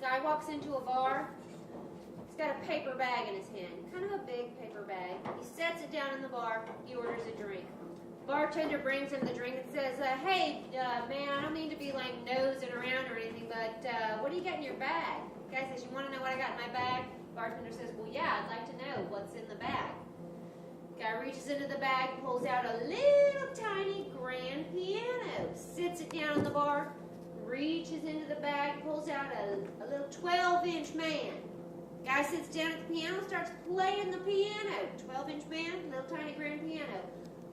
Guy walks into a bar. He's got a paper bag in his hand, kind of a big paper bag. He sets it down in the bar. He orders a drink. Bartender brings him the drink and says, hey, man, I don't mean to be like nosing around or anything, but what do you got in your bag? Guy says, you want to know what I got in my bag? Bartender says, well, yeah, I'd like to know what's in the bag. Guy reaches into the bag, pulls out a little tiny grand piano, sits it down in the bar, reaches into the bag, pulls out a little 12-inch man. Guy sits down at the piano, starts playing the piano. 12-inch man, little tiny grand piano.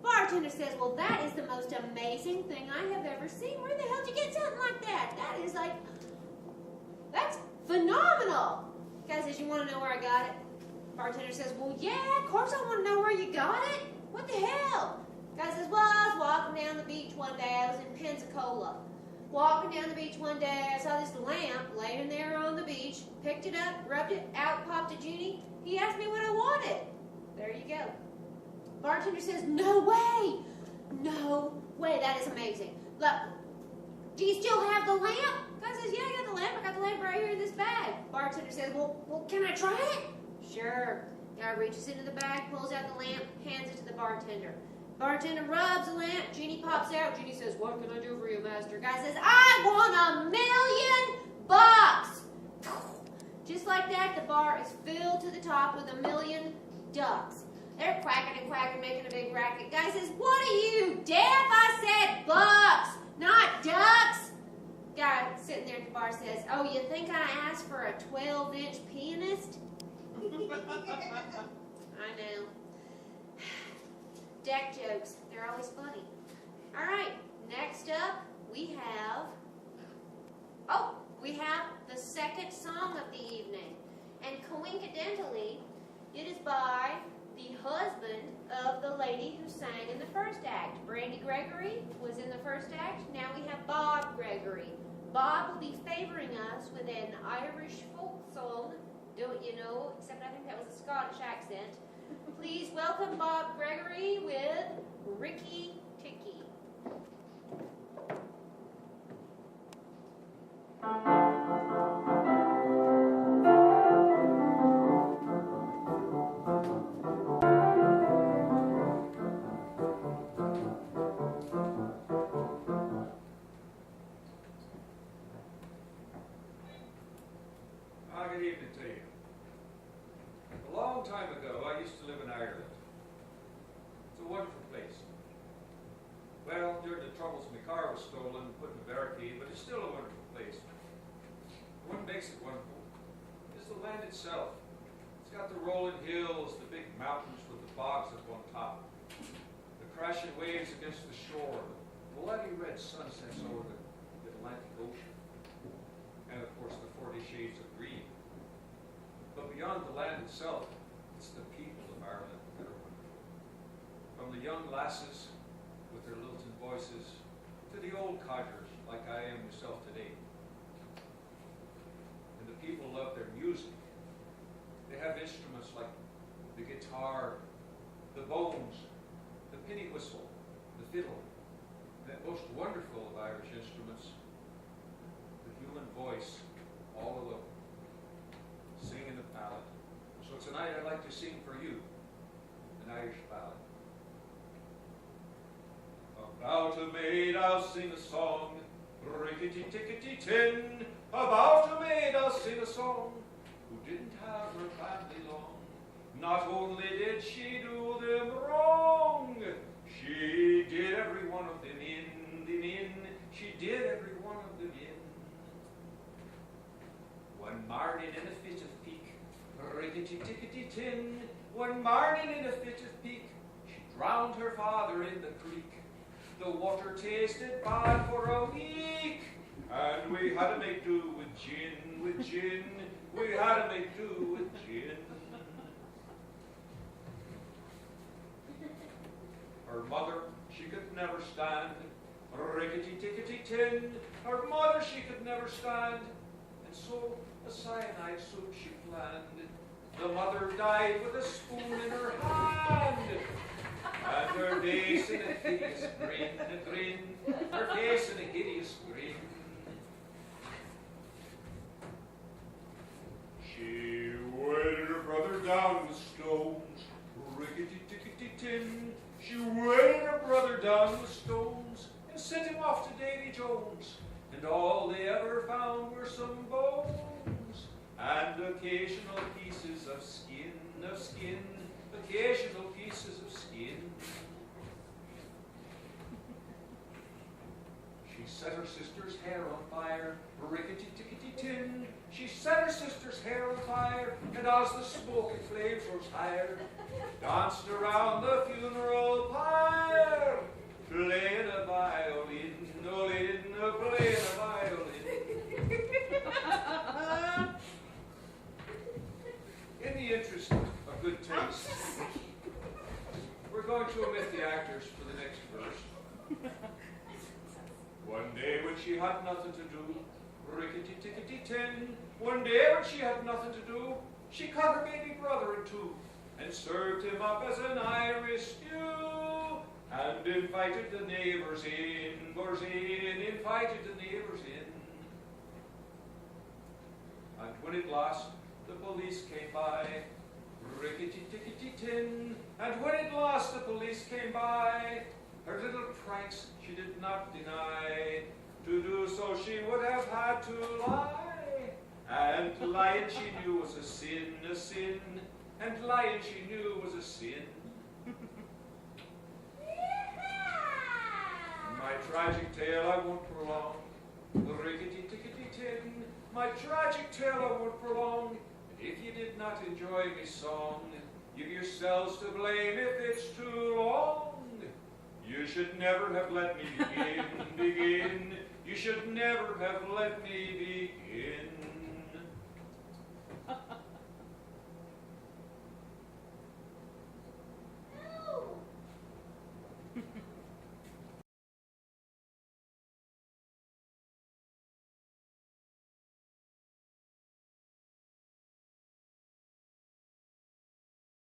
Bartender says, well, that is the most amazing thing I have ever seen. Where the hell did you get something like that? That is like, that's phenomenal. Guy says, you want to know where I got it? Bartender says, well, yeah, of course I want to know where you got it. What the hell? Guy says, well, I was walking down the beach one day. I was in Pensacola. Walking down the beach one day, I saw this lamp laying there on the beach. Picked it up, rubbed it, out popped a genie. He asked me what I wanted. There you go. Bartender says, no way. No way. That is amazing. Look, do you still have the lamp? Guy says, yeah, I got the lamp. I got the lamp right here in this bag. Bartender says, well, can I try it? Sure. Guy reaches into the bag, pulls out the lamp, hands it to the bartender. Bartender rubs the lamp, genie pops out. Genie says, what can I do for you, master? Guy says, I want $1 million. Just like that, the bar is filled to the top with $1 million ducks. They're quacking and quacking, making a big racket. Guy says, what are you, deaf? I said bucks, not ducks. Guy sitting there at the bar says, oh, you think I asked for a 12-inch pianist? I know. Deck jokes, they're always funny. All right, next up we have the second song of the evening. And coincidentally, it is by the husband of the lady who sang in the first act. Brandy Gregory was in the first act. Now we have Bob Gregory. Bob will be favoring us with an Irish folk song, don't you know, except I think that was a Scottish accent. Please welcome Bob Gregory with Rickity Tickety. Good evening to you. A long time ago, I used to live in Ireland. It's a wonderful place. Well, during the troubles, my car was stolen, put in a barricade, but it's still a wonderful place. What makes it wonderful is the land itself. It's got the rolling hills, the big mountains with the bogs up on top, the crashing waves against the shore, the bloody red sunsets over the Atlantic Ocean, and of course the 40 shades of green. But beyond the land itself, it's the people of Ireland that are wonderful. From the young lasses with their lilting voices to the old codgers like I am myself today. And the people love their music. They have instruments like the guitar, the bones, the penny whistle, the fiddle, and that most wonderful of Irish instruments, the human voice, all alone, singing a ballad. So tonight I'd like to sing for you an Irish ballad. About a maid I'll sing a song, rickety tickety tin. About a maid I'll sing a song, who didn't have her family long. Not only did she do them wrong, she did every one of them in. She did every one of them in. One morning in a fit of pique, rickety tickety tin. One morning in a fit of pique, she drowned her father in the creek. The water tasted bad for a week, and we had to make do with gin, We had to make do with gin. Her mother, she could never stand, rickety tickety tin. Her mother, she could never stand, and so a cyanide soup she planned. The mother died with a spoon in her hand, and her face in a hideous grin, her face in a hideous grin. stones. Rickety tickety tin. She weighed her brother down with stones and sent him off to Davy Jones. And all they ever found were some bones and occasional pieces of skin, occasional pieces of skin. She set her sister's hair on fire, rickety tickety tin. She set her sister's hair on fire, and as the smoke and flames rose higher, danced around the funeral pyre, playing a violin, playing a violin. In the interest of good taste, we're going to omit the actors for the next verse. One day when she had nothing to do, rickety tickety tin. One day when she had nothing to do, she cut her baby brother in two and served him up as an Irish stew and invited the neighbors in, invited the neighbors in. And when at last the police came by, rickety tickety tin, and when at last the police came by, her little pranks she did not deny. To do so she would have had to lie. And lying she knew was a sin, and lying she knew was a sin. My tragic tale I won't prolong, the rickety tickety tin. My tragic tale I won't prolong. If you did not enjoy me song, you've yourselves to blame if it's too long. You should never have let me begin. You should never have let me begin.